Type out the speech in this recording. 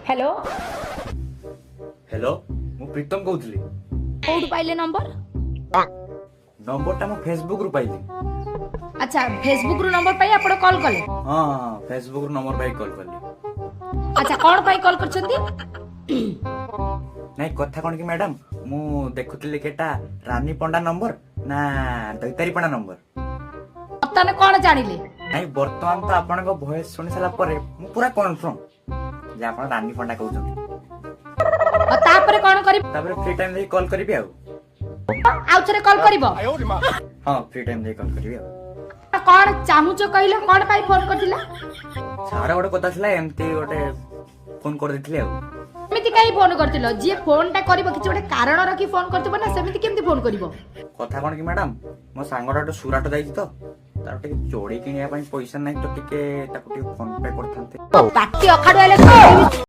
Hello hello मु प्रीतम कहूଥିଲି code पाइले number नंबरटा मु फेसबुक रु पाइली। अच्छा फेसबुक रु नंबर पाई आपण कॉल कले हाँ फेसबुक रु नंबर पाई कॉल कली। अच्छा कौन पाई कॉल करछंती नाइ कथा कोन कि मैडम मु देखुଥିଲି केटा रानी पंडा नंबर ना दैतारी पंडा नंबर। तने कौन जानिले नाइ वर्तमान तो आपन को वॉइस सुनि साला परे मु पूरा कन्फर्म जे आपन रानी पंडा कहउछन। और तापर कौन करी तापर फ्री टाइम दे कॉल करबी आउ आउथरे कॉल करिवो हां फ्री टाइम दे कॉल करबी आउ कौन चाहूचो कहिलो कौन पाई फोन करथिला सारा गोटे कथा छला एमती गोटे फोन कर देथिले आउ एमिति काई फोन करथिलो जे फोन टा करिवो किछ गोटे कारण रखी फोन करथिबो ना सेमिति केमति फोन करिवो कथा कोन कि मैडम मो सांगडा सुराट जाईची तो तार टिके चोड़ी किनिया पई पैसा नै तो टिके ताको टिके फोन पे करथांते पाटी अखाडु आले